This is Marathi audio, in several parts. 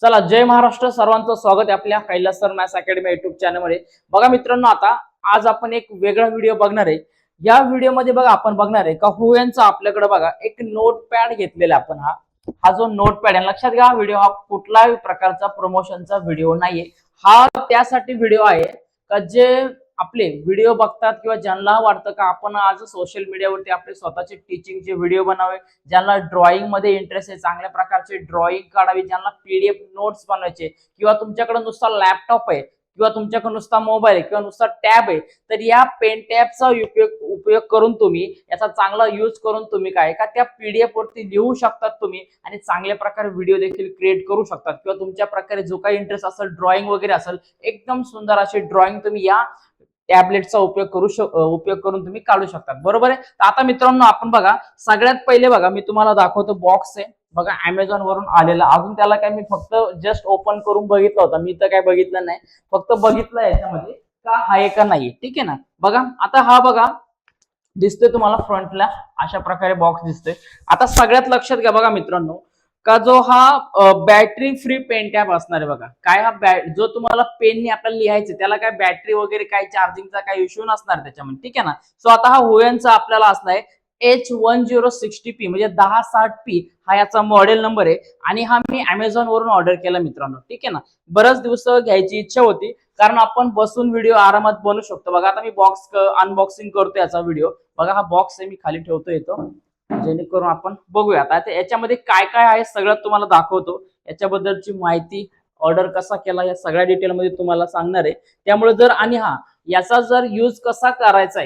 चला, जय महाराष्ट्र. सर्वांचं स्वागत आहे आपल्या Kailas sir maths academy YouTube चॅनलमध्ये. बघा मित्रांनो, आता आज आपण एक वेगळा व्हिडिओ बघणार आहे. या व्हिडिओमध्ये बघा आपण बघणार आहे का हुएनचा आपल्याकडे बघा एक नोटपॅड घेतलेला आपण. हा जो नोटपॅड आहे, लक्षात घ्या, व्हिडिओ हा कुठल्याही प्रकारचा प्रमोशनचा व्हिडिओ नाहीये. हा त्यासाठी व्हिडिओ आहे का जे आपले व्हिडिओ बघतात किंवा ज्यांना वाटतं का आपण आज सोशल मीडियावरती आपले स्वतःचे टीचिंगचे व्हिडिओ बनावे, ज्यांना ड्रॉइंग मध्ये इंटरेस्ट आहे, चांगल्या प्रकारचे ड्रॉइंग काढावी, ज्यांना पीडीएफ नोट्स बनवायचे, किंवा तुमच्याकडे नुसता लॅपटॉप आहे किंवा तुमच्याकडे नुसता मोबाईल आहे किंवा नुसता टॅब आहे, तर या पेन टॅबचा उपयोग करून तुम्ही याचा चांगला यूज करून तुम्ही काय का त्या पीडीएफ वरती लिहू शकतात तुम्ही आणि चांगल्या प्रकारे व्हिडिओ देखील क्रिएट करू शकतात. किंवा तुमच्या प्रकारे जो काही इंटरेस्ट असेल, ड्रॉइंग वगैरे असेल, एकदम सुंदर असे ड्रॉइंग तुम्ही या टॅबलेटचा उपयोग करून तुम्ही काढू शकता. बरोबर आहे. तर आता मित्रांनो, आपण बघा सगळ्यात पहिले बघा मी तुम्हाला दाखवतो. बॉक्स आहे बघा, अमेझॉन वरून आलेला. अजून त्याला काय मी फक्त जस्ट ओपन करून बघितलं होतं. मी तर काय बघितलं नाही, फक्त बघितलं याच्यामध्ये का आहे का नाही. ठीक आहे ना. बघा आता हा बघा दिसतोय तुम्हाला फ्रंटला अशा प्रकारे बॉक्स दिसतोय. आता सगळ्यात लक्षात घ्या बघा मित्रांनो, का जो हा बॅटरी फ्री पेन टॅब असणार आहे बघा. काय हा जो तुम्हाला पेनने आपल्याला लिहायचं, त्याला काय बॅटरी वगैरे काय चार्जिंगचा काय इश्यू नसणार त्याच्यामध्ये. ठीक आहे ना. सो आता हा हुएनचा आपल्याला असणार आहे H1060p म्हणजे 1060p हा याचा मॉडेल नंबर आहे. आणि हा मी अमेझॉन वरून ऑर्डर केला मित्रांनो. ठीक आहे ना. बरेच दिवस घ्यायची इच्छा होती, कारण आपण बसून व्हिडिओ आरामात बनवू शकतो. बघा आता मी बॉक्स अनबॉक्सिंग करतो याचा व्हिडिओ. बघा हा बॉक्स आहे, मी खाली ठेवतो येतो जेणेकरून आपण बघूया. आता याच्यामध्ये काय काय आहे सगळं तुम्हाला दाखवतो. याच्याबद्दलची माहिती, ऑर्डर कसा केला, या सगळ्या डिटेल मध्ये तुम्हाला सांगणार आहे. त्यामुळे जर आणि याचा जर यूज कसा करायचा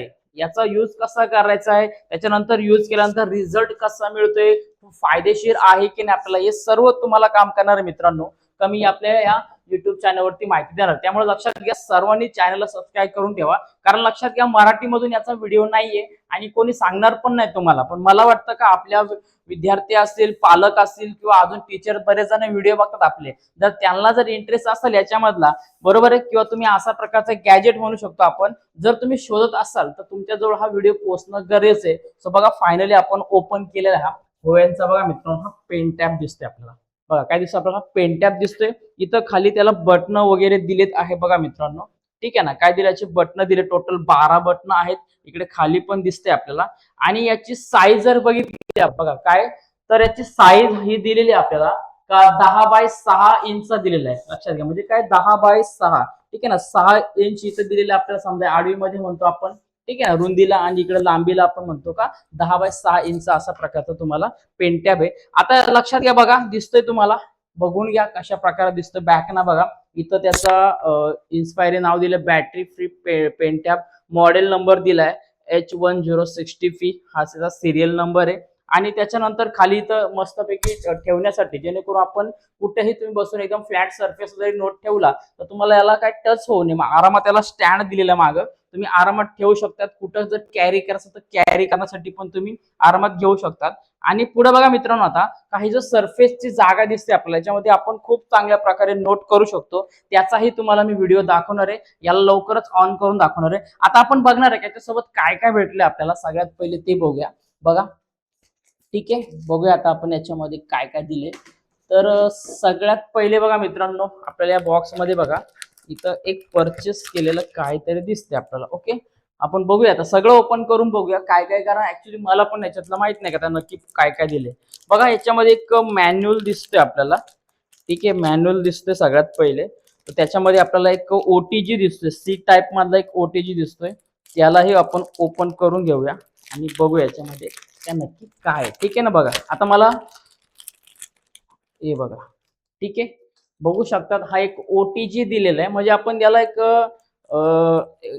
आहे, त्याच्यानंतर यूज केल्यानंतर रिझल्ट कसा मिळतोय, फायदेशीर आहे की नाही आपल्याला, हे सर्व तुम्हाला काम करणार आहे मित्रांनो. कमी आपल्या या युट्यूब चॅनलवरती माहिती देणार. त्यामुळे लक्षात घ्या, सर्वांनी चॅनलला सबस्क्राईब करून ठेवा. कारण लक्षात घ्या, मराठीमधून याचा व्हिडिओ नाहीये आणि कोणी सांगणार पण नाही तुम्हाला. पण मला वाटतं का आपल्या विद्यार्थी असतील, पालक असतील किंवा अजून टीचर बरेच जण व्हिडिओ बघतात आपले, जर त्यांना जर इंटरेस्ट असेल याच्यामधला, बरोबर आहे, किंवा तुम्ही असा प्रकारचा गॅजेट म्हणू शकतो आपण, जर तुम्ही शोधत असाल तर तुमच्याजवळ हा व्हिडिओ पोहोचणं गरजेचं आहे. सो बघा फायनली आपण ओपन केलेला हा हुएनचा बघा मित्रांनो हा पेन टॅब दिसतोय आपल्याला. बघा काय दिसतं आपल्याला, पेन टॅब दिसतोय. इथं खाली त्याला बटन वगैरे दिलेत आहे बघा मित्रांनो. ठीक आहे ना. काय दिल्याचे बटन दिले, टोटल 12 बटन आहेत. इकडे खाली पण दिसते आपल्याला. आणि याची साईज जर बघितली बघा काय, तर याची साईज ही दिलेली आपल्याला का 10x6 इंच दिलेला आहे. लक्षात घ्या, म्हणजे काय 10x6. ठीक आहे ना. 6 इंच इथं दिलेलं आपल्याला, समजा आडवीमध्ये म्हणतो आपण. ठीक आहे ना. रुंदीला आणि इकडे लांबीला आपण म्हणतो का 10x6 इंच असा प्रकारचा तुम्हाला पेन टॅब आहे. आता लक्षात घ्या बघा, दिसतोय तुम्हाला, बघून घ्या कशा प्रकारे दिसतं. बॅक ना बघा, इथं त्याचा इन्स्पायरी नाव दिलं, battery free pen tab. Model number दिलाय H1060p, हा त्याचा सिरियल नंबर आहे. आणि त्याच्यानंतर खाली इथं मस्तपैकी ठेवण्यासाठी, जेणेकरून आपण कुठेही तुम्ही बसून एकदम फ्लॅट सरफेस जरी नोट ठेवला तर तुम्हाला याला काय टच होऊ नये. आरामात त्याला स्टँड दिलेला मागं, तुम्ही आरामात ठेवू शकतात. कुठं जर कॅरी करायचं तर कॅरी करण्यासाठी पण तुम्ही आरामात घेऊ शकतात. आणि पुढे बघा मित्रांनो, आता काही जो सरफेसची जागा दिसते आपल्याला, याच्यामध्ये आपण खूप चांगल्या प्रकारे नोट करू शकतो. त्याचाही तुम्हाला मी व्हिडिओ दाखवणार आहे. याला लवकरच ऑन करून दाखवणार आहे. आता आपण बघणार आहे त्याच्यासोबत काय काय भेटले आपल्याला. सगळ्यात पहिले ते बघूया बघा. ठीक आहे, बघूया आता आपण याच्यामध्ये काय काय दिले. तर सगळ्यात पहिले बघा मित्रांनो, आपल्याला या बॉक्स मध्ये बघा इथं एक परचेस केलेलं काहीतरी दिसते आपल्याला. ओके, आपण बघूया आता, सगळं ओपन करून बघूया काय काय. कारण ऍक्च्युली मला पण याच्यातलं माहित नाही का नक्की काय काय दिले. बघा याच्यामध्ये एक मॅन्युअल दिसतोय आपल्याला. ठीक आहे, मॅन्युअल दिसतोय सगळ्यात पहिले. तर त्याच्यामध्ये आपल्याला एक ओटीजी दिसतोय, सी टाईप मधला एक ओटीजी दिसतोय. त्यालाही आपण ओपन करून घेऊया आणि बघूया याच्यामध्ये त्या नक्की काय आहे. ठीक आहे ना. बघा आता मला हे बघा. ठीक आहे, बघू शकतात हा एक ओटीजी दिलेला आहे. म्हणजे आपण त्याला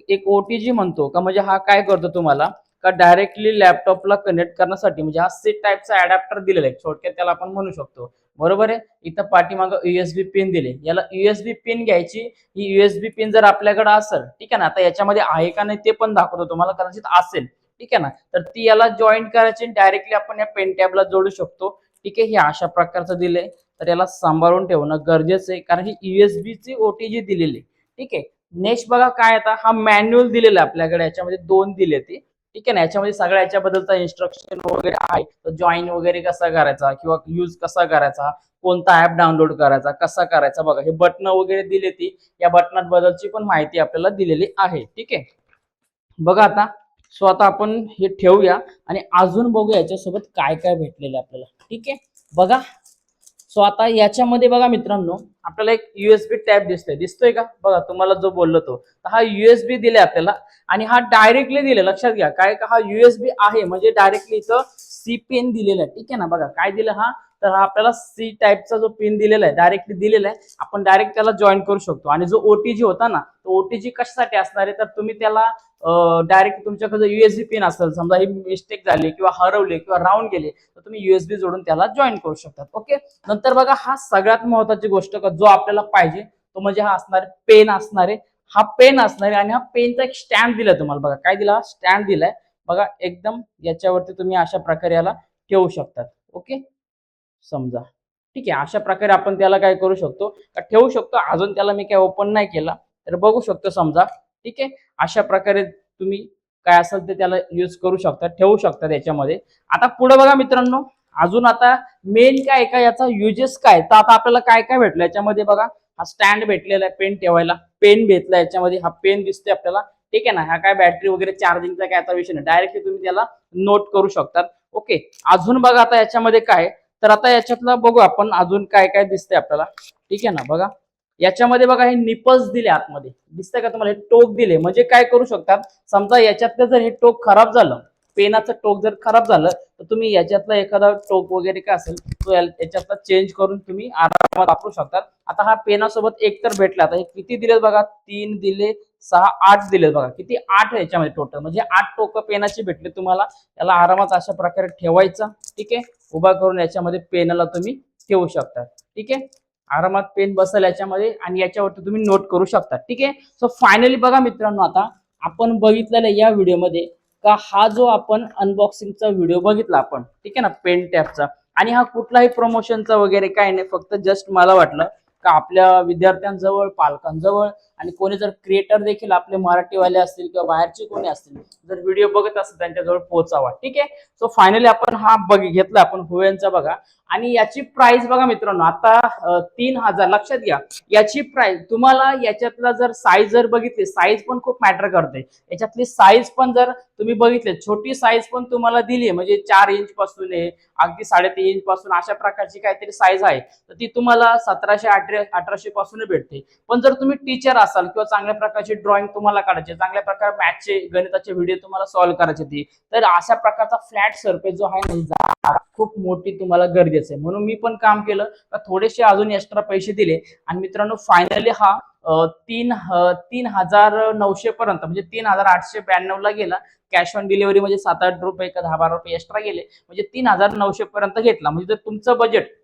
एक ओटीजी म्हणतो का, म्हणजे हा काय करतो तुम्हाला का डायरेक्टली लॅपटॉपला कनेक्ट करण्यासाठी, म्हणजे हा सी टाईपचा अडॅप्टर दिलेला आहे थोडक्यात त्याला आपण म्हणू शकतो. बरोबर आहे. इथं पाठीमागं यूएसबी पिन दिले. याला यूएसबी पिन घ्यायची. ही यूएसबी पिन जर आपल्याकडे असेल, ठीक आहे ना, आता याच्यामध्ये आहे का नाही ते पण दाखवतो तुम्हाला, कदाचित असेल. ठीक आहे ना. तर ती याला जॉईन करायची, डायरेक्टली आपण या पेन टॅबला जोडू शकतो. ठीक आहे, हे अशा प्रकारचं दिलंय. तर याला सांभाळून ठेवणं गरजेचं आहे, कारण ही यूएसबी ची ओटीजी दिलेली. ठीक आहे. नेक्स्ट बघा काय, आता हा मॅन्युअल दिलेला आपल्याकडे, याच्यामध्ये 2 दिले ते. ठीक आहे ना. याच्यामध्ये सगळ्या याच्याबद्दलचा इन्स्ट्रक्शन वगैरे आहे. तर जॉईन वगैरे कसा करायचा किंवा यूज कसा करायचा, कोणता ऍप डाउनलोड करायचा, कसा करायचा, बघा हे बटन वगैरे दिले ती, या बटनांबद्दलची पण माहिती आपल्याला दिलेली आहे. ठीक आहे, बघा आता. सो आता आपण हे ठेवूया आणि अजून बघूया याच्यासोबत काय काय भेटलेलं आपल्याला. ठीक आहे, बघा. सो आता याच्यामध्ये बघा मित्रांनो, आपल्याला एक युएसबी टॅब दिसतोय का, बघा तुम्हाला जो बोललो तो. तर हा युएसबी दिलाय आपल्याला आणि हा डायरेक्टली दिले, लक्षात घ्या काय का हा युएसबी आहे म्हणजे डायरेक्टली इथं सी पिन दिलेला आहे. ठीक आहे ना, बघा काय दिलं हा, तर हा आपल्याला सी टाईपचा जो पिन दिलेला आहे डायरेक्टली दिलेला आहे. आपण डायरेक्ट त्याला जॉईन करू शकतो. आणि जो ओटीजी होता ना, तो ओटीजी कशासाठी असणार आहे, तर तुम्ही त्याला डायरेक्ट तुमच्याकडे युएसबी पिन असेल, समजा ही मिस्टेक झाली किंवा हरवले किंवा राहून गेले, तर तुम्ही युएसबी जोडून त्याला जॉईन करू शकता. ओके, नंतर बघा हा सगळ्यात महत्त्वाची गोष्ट का जो आपल्याला पाहिजे तो म्हणजे हा असणार पेन असणार आहे. हा पेन असणार आहे आणि हा पेनचा एक स्टँड दिलाय तुम्हाला, बघा काय दिला, स्टँड दिलाय बघा एकदम. याच्यावरती तुम्ही अशा प्रकारे याला ठेवू शकतात. ओके, समजा ठीक आहे, अशा प्रकारे आपण त्याला काय करू शकतो का ठेवू शकतो. अजून त्याला मी काय ओपन नाही केला, तर बघू शकतो समजा. ठीक आहे, अशा प्रकारे तुम्ही काय असेल ते त्याला यूज करू शकता, ठेवू शकता त्याच्यामध्ये. आता पुढे बघा मित्रांनो, अजून आता मेन काय का याचा युजेस काय, तर आता आपल्याला काय काय भेटलं याच्यामध्ये बघा. हा स्टँड भेटलेला आहे पेन ठेवायला, पेन भेटला याच्यामध्ये, हा पेन दिसतोय आपल्याला. ठीक आहे ना, हा काय बॅटरी वगैरे चार्जिंगचा काय आता विषय नाही, डायरेक्टली तुम्ही त्याला नोट करू शकतात. ओके, अजून बघा आता याच्यामध्ये काय, तर आता याच्यातलं बघू आपण अजून काय काय दिसतंय आपल्याला. ठीक आहे ना, बघा याच्यामध्ये बघा हे निपल्स दिले आतमध्ये, दिसतंय का तुम्हाला, हे टोक दिले म्हणजे काय करू शकतात. समजा याच्यातलं जर हे टोक खराब झालं, पेनाचं टोक जर खराब झालं, तर तुम्ही याच्यातला एखादा टोक वगैरे काय असेल तो याच्यातला चेंज करून तुम्ही आरामात वापरू शकतात. आता हा पेनासोबत एक तर भेटला, आता हे किती दिलेत बघा, 3 दिले, 6, 8 दिलेत बघा, किती 8 याच्यामध्ये टोटल, म्हणजे 8 टोक पेनाची भेटले तुम्हाला. त्याला आरामात अशा प्रकारे ठेवायचं. ठीक आहे, उभा करून याच्यामध्ये पेनला तुम्ही ठेवू शकता. ठीक आहे, आरामात पेन बसेल याच्यामध्ये आणि याच्यावरती तुम्ही नोट करू शकता. ठीक आहे, सो फायनली बघा मित्रांनो, आता आपण बघितलेलं या व्हिडिओमध्ये का हा जो आपण अनबॉक्सिंगचा व्हिडिओ बघितला आपण, ठीक आहे ना, पेन टॅबचा, आणि हा कुठलाही प्रमोशनचा वगैरे काय नाही, फक्त जस्ट मला वाटलं का आपल्या विद्यार्थ्यांजवळ, पालकांजवळ आणि कोणी जर क्रिएटर देखील आपले मराठीवाले असतील किंवा बाहेरचे कोणी असतील जर व्हिडिओ बघत असेल त्यांच्याजवळ पोहोचावा. ठीक आहे, सो फायनली आपण हा घेतला आपण हुवेनचा बघा. आणि याची प्राइस बघा मित्रांनो, आता 3,000, लक्षात घ्या याची प्राइस. तुम्हाला याच्यातला जर साईज जर बघितली, साईज पण खूप मॅटर करते. याच्यातली साईज पण जर तुम्ही बघितले, छोटी साईज पण तुम्हाला दिली म्हणजे 4 इंच पासून आहे, अगदी 3.5 इंच पासून, अशा प्रकारची काहीतरी साईज आहे, तर ती तुम्हाला 1700-1800 पासून भेटते. पण जर तुम्ही टीचर असाल किंवा चांगल्या प्रकारची ड्रॉइंग तुम्हाला काढायची, चांगल्या प्रकारे मॅथचे गणिताचे व्हिडिओ तुम्हाला सॉल्व्ह करायचे ती, तर अशा प्रकारचा फ्लॅट सरफेस जो आहे ना, खूप मोठी तुम्हाला गरजेचं आहे. म्हणून मी पण काम केलं का थोडेसे अजून एक्स्ट्रा पैसे दिले आणि मित्रांनो फायनली हा 3,900 पर्यंत म्हणजे 3,892 ला गेला. कॅश ऑन डिलिव्हरी म्हणजे 7-8 रुपये का 10-12 रुपये एक्स्ट्रा गेले, म्हणजे 3,900 पर्यंत घेतला. म्हणजे जर तुमचं बजेट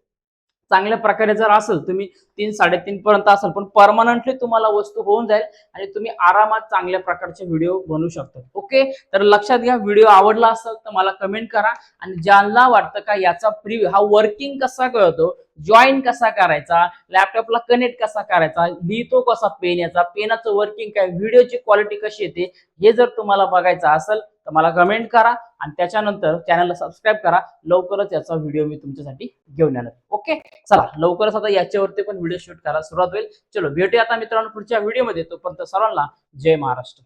चांगल्या प्रकारे जर असेल, तुम्ही 3-3.5 पर्यंत असेल, पण परमनंटली तुम्हाला वस्तू होऊन जाईल आणि तुम्ही आरामात चांगल्या प्रकारचे व्हिडिओ बनवू शकता. ओके, तर लक्षात घ्या, व्हिडिओ आवडला असेल तर मला कमेंट करा. आणि ज्यांना वाटतं का याचा प्रिव्ह्यू हा वर्किंग कसा कळतो, जॉईन कसा करायचा, लॅपटॉपला कनेक्ट कसा करायचा, लिहितो कसा पेन, याचा पेनाचं वर्किंग काय, व्हिडिओची क्वालिटी कशी येते, हे जर तुम्हाला बघायचं असेल तर मला कमेंट करा आणि त्याच्यानंतर चॅनलला सबस्क्राईब करा. लवकरच याचा व्हिडिओ मी तुमच्यासाठी घेऊन येणार. ओके, चला लवकरच आता याच्यावरती पण व्हिडिओ शूट करायला सुरुवात होईल. चलो भेटूया आता मित्रांनो पुढच्या व्हिडिओमध्ये. तोपर्यंत सर्वांना जय महाराष्ट्र.